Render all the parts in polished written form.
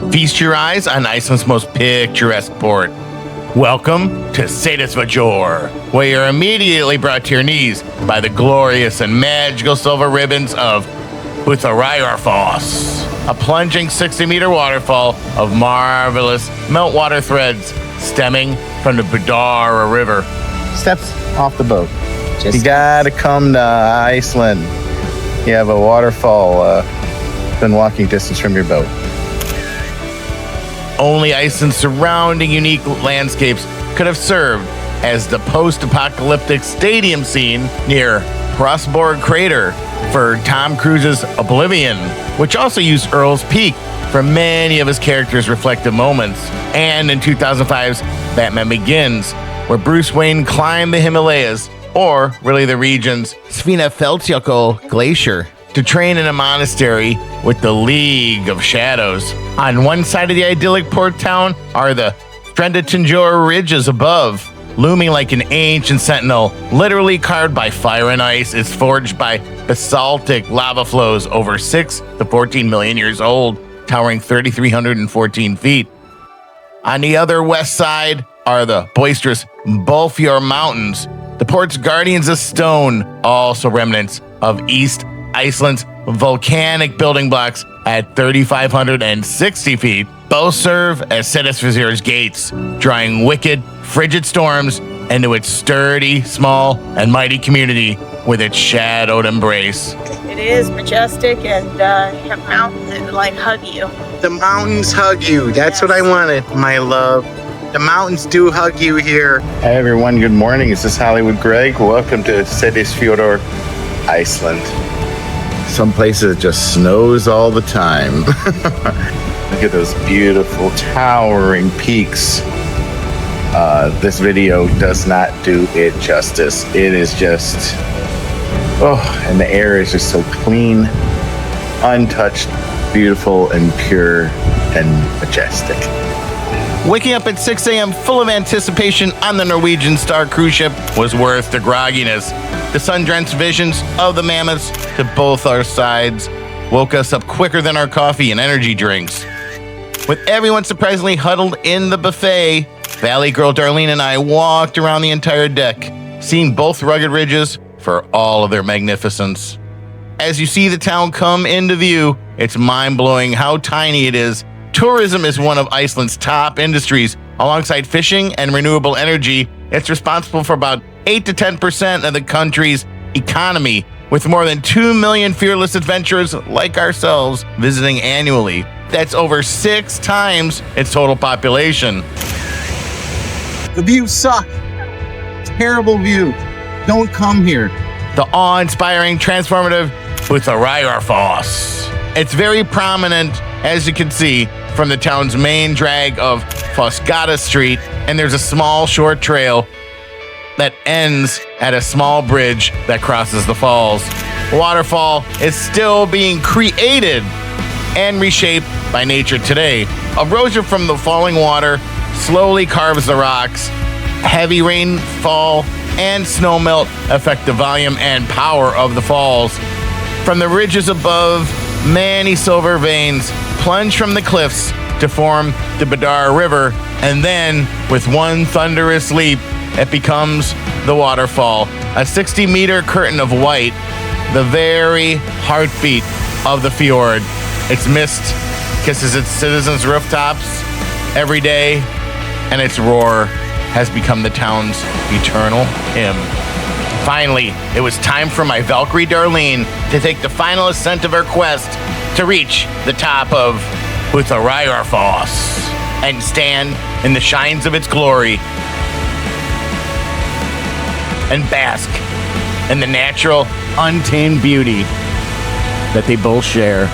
Feast your eyes on Iceland's most picturesque port. Welcome to Seydisfjordur, where you're immediately brought to your knees by the glorious and magical silver ribbons of Budareyrarfoss, a plunging 60-meter waterfall of marvelous meltwater threads stemming from the Budareyrarfoss River. Steps off the boat. You gotta come to Iceland. You have a waterfall within walking distance from your boat. Only Iceland's surrounding unique landscapes could have served as the post-apocalyptic stadium scene near Budareyrarfoss crater for Tom Cruise's Oblivion, which also used Earl's Peak for many of his characters' reflective moments, and in 2005's Batman Begins, where Bruce Wayne climbed the Himalayas, or really the region's Seydisfjordur glacier, to train in a monastery with the League of Shadows. On one side of the idyllic port town are the Seydisfjordur ridges above, looming like an ancient sentinel, literally carved by fire and ice. It's forged by basaltic lava flows over 6 to 14 million years old, towering 3,314 feet. On the other west side are the boisterous Bolfjord Mountains, the port's guardians of stone, also remnants of East Iceland's volcanic building blocks at 3,560 feet. Both serve as Seydisfjordur's gates, drawing wicked, frigid storms into its sturdy, small, and mighty community with its shadowed embrace. It is majestic, and you have mountains that like hug you. The mountains hug you. That's what I wanted, my love. The mountains do hug you here. Hey everyone, good morning. This is Hollywood Greg. Welcome to Seydisfjordur, Iceland. Some places it just snows all the time. Look at those beautiful towering peaks. This video does not do it justice. It is just, and the air is just so clean, untouched, beautiful, and pure and majestic. Waking up at 6 a.m. full of anticipation on the Norwegian Star cruise ship was worth the grogginess. The sun-drenched visions of the mammoths to both our sides woke us up quicker than our coffee and energy drinks. With everyone surprisingly huddled in the buffet, Valley Girl Darlene and I walked around the entire deck, seeing both rugged ridges for all of their magnificence. As you see the town come into view, it's mind-blowing how tiny it is. Tourism is one of Iceland's top industries. Alongside fishing and renewable energy, it's responsible for about 8 to 10% of the country's economy, with more than 2 million fearless adventurers like ourselves visiting annually. That's over 6 times its total population. The view sucks. Terrible view. Don't come here. The awe-inspiring, transformative Budareyrarfoss. It's very prominent, as you can see, from the town's main drag of Fossgata Street, and there's a small short trail that ends at a small bridge that crosses the falls. The waterfall is still being created and reshaped by nature today. Erosion from the falling water slowly carves the rocks. Heavy rainfall and snowmelt affect the volume and power of the falls. From the ridges above, many silver veins plunge from the cliffs to form the Budareyrarfoss River, and then, with one thunderous leap, it becomes the waterfall, a 60-meter curtain of white, the very heartbeat of the fjord. Its mist kisses its citizens' rooftops every day, and its roar has become the town's eternal hymn. Finally, it was time for my Valkyrie Darlene to take the final ascent of her quest to reach the top of Budareyrarfoss and stand in the shines of its glory and bask in the natural, untamed beauty that they both share.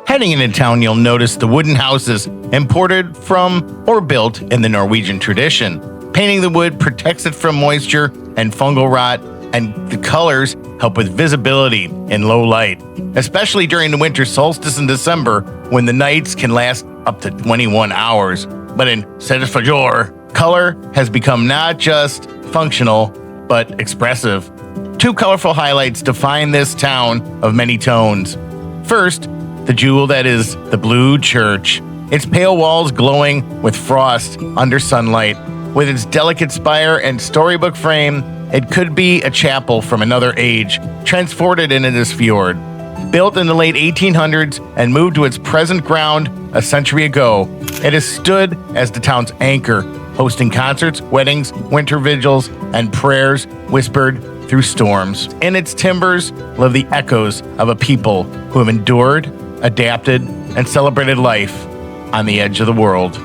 Heading into town, you'll notice the wooden houses imported from or built in the Norwegian tradition. Painting the wood protects it from moisture and fungal rot, and the colors help with visibility in low light, especially during the winter solstice in December when the nights can last up to 21 hours. But in Seydisfjordur, color has become not just functional, but expressive. Two colorful highlights define this town of many tones. First, the jewel that is the Blue Church. Its pale walls glowing with frost under sunlight. With its delicate spire and storybook frame, it could be a chapel from another age, transported into this fjord. Built in the late 1800s and moved to its present ground a century ago, it has stood as the town's anchor, hosting concerts, weddings, winter vigils, and prayers whispered through storms. In its timbers live the echoes of a people who have endured, adapted, and celebrated life on the edge of the world.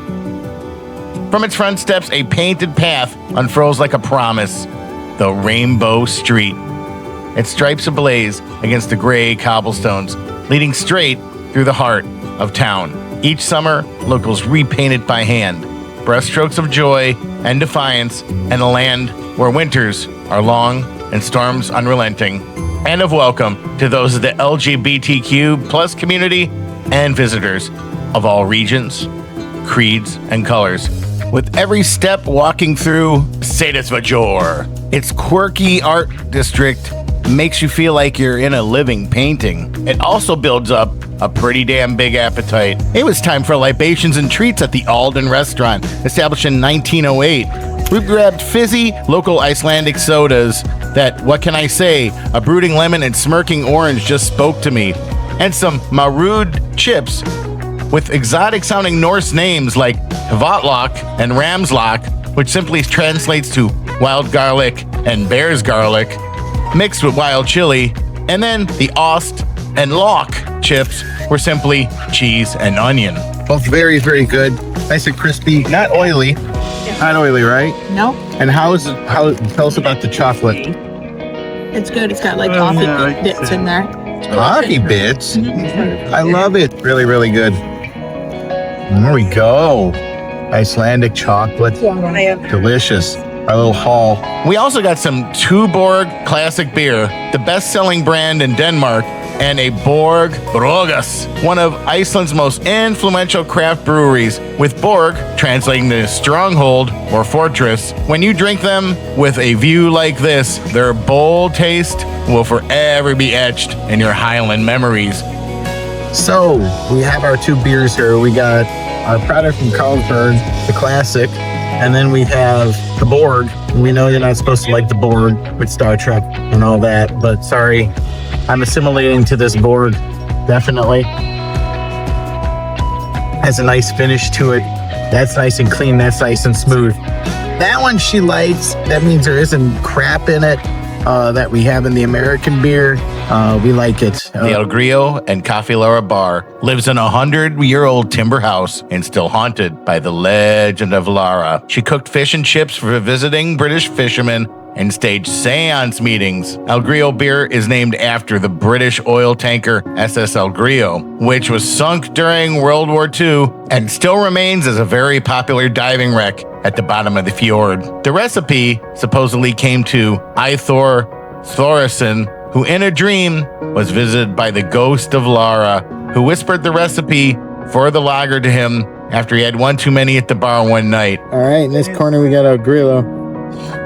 From its front steps, a painted path unfurls like a promise, the Rainbow Street. Its stripes ablaze against the gray cobblestones, leading straight through the heart of town. Each summer, locals repaint it by hand, brushstrokes of joy and defiance, and a land where winters are long and storms unrelenting, and of welcome to those of the LGBTQ plus community and visitors of all regions, creeds, and colors. With every step walking through Seydisfjordur, its quirky art district makes you feel like you're in a living painting. It also builds up a pretty damn big appetite. It was time for libations and treats at the Alden restaurant, established in 1908. We grabbed fizzy, local Icelandic sodas that, what can I say, a brooding lemon and smirking orange just spoke to me, and some marud chips with exotic-sounding Norse names like Hvatlok and Ramslok, which simply translates to wild garlic and bear's garlic, mixed with wild chili, and then the Ost and Lock chips were simply cheese and onion. Both very, very good. Nice and crispy, not oily. Not oily, right? No, And how tell us about the chocolate. it's good. It's got like coffee bits in there. Coffee bits. I love it. Really, really good. There we go. Icelandic chocolate. Delicious. Our little haul. We also got some Tuborg classic beer, the best-selling brand in Denmark, and a Borg Brogas, one of Iceland's most influential craft breweries, with Borg translating to stronghold or fortress. When you drink them with a view like this, their bold taste will forever be etched in your Highland memories. So, we have our two beers here. We got our product from Carlsberg, the classic, and then we have the Borg. We know you're not supposed to like the Borg with Star Trek and all that, but sorry, I'm assimilating to this Borg, definitely. Has a nice finish to it. That's nice and clean, that's nice and smooth. That one she likes. That means there isn't crap in it that we have in the American beer. We like it. The El Grillo and Cafe Laura bar lives in a 100-year-old timber house and still haunted by the legend of Lara. She cooked fish and chips for visiting British fishermen and staged seance meetings. El Grillo beer is named after the British oil tanker SS El Grillo, which was sunk during World War II and still remains as a very popular diving wreck at the bottom of the fjord. The recipe supposedly came to Eyþór Þórðarson, who in a dream was visited by the ghost of Lara, who whispered the recipe for the lager to him after he had one too many at the bar one night. All right, in this corner we got our Grillo.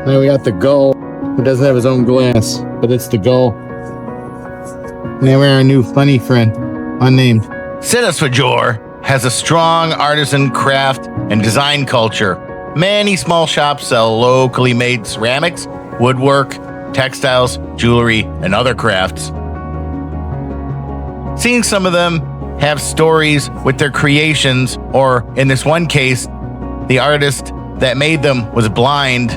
Then we got the Gull, who doesn't have his own glass, but it's the Gull. And then we have our new funny friend, unnamed. Seydisfjordur has a strong artisan craft and design culture. Many small shops sell locally made ceramics, woodwork, textiles, jewelry, and other crafts. Seeing some of them have stories with their creations, or in this one case, the artist that made them was blind,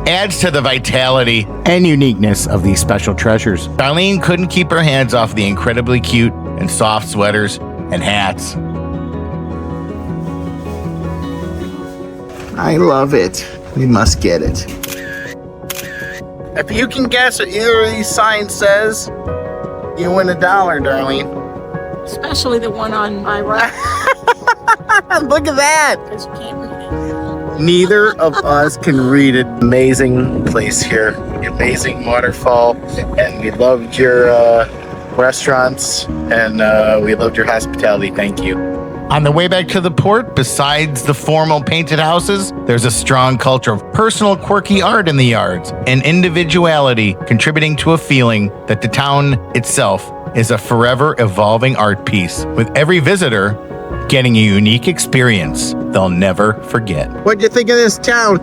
adds to the vitality and uniqueness of these special treasures. Darlene couldn't keep her hands off the incredibly cute and soft sweaters and hats. I love it. We must get it. If you can guess what either of these signs says, you win $1, Darlene. Especially the one on my right, Look at that. because you can't read it. Neither of us can read it. Amazing place here. the amazing waterfall, and we loved your restaurants, and we loved your hospitality. Thank you. On the way back to the port, besides the formal painted houses, there's a strong culture of personal quirky art in the yards and individuality contributing to a feeling that the town itself is a forever evolving art piece, with every visitor getting a unique experience they'll never forget. What'd you think of this town?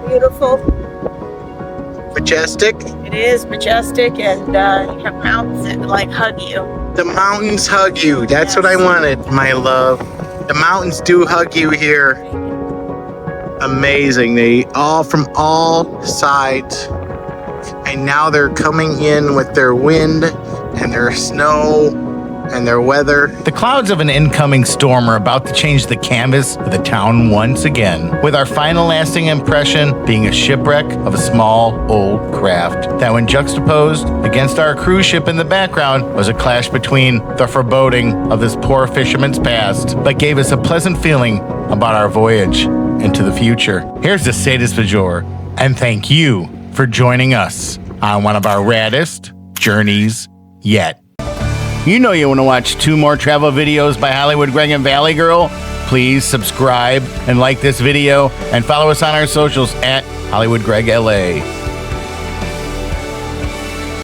Beautiful. Majestic? It is majestic, and you have mountains that like hug you. The mountains hug you. That's what I wanted, my love. The mountains do hug you here. Amazing. They all from all sides. And now they're coming in with their wind and their snow and their weather. The clouds of an incoming storm are about to change the canvas of the town once again, with our final lasting impression being a shipwreck of a small, old craft that, when juxtaposed against our cruise ship in the background, was a clash between the foreboding of this poor fisherman's past, but gave us a pleasant feeling about our voyage into the future. Here's the Seydisfjordur, and thank you for joining us on one of our raddest journeys yet. You know you want to watch 2 more travel videos by Hollywood Greg and Valley Girl? Please subscribe and like this video and follow us on our socials at Hollywood Greg LA.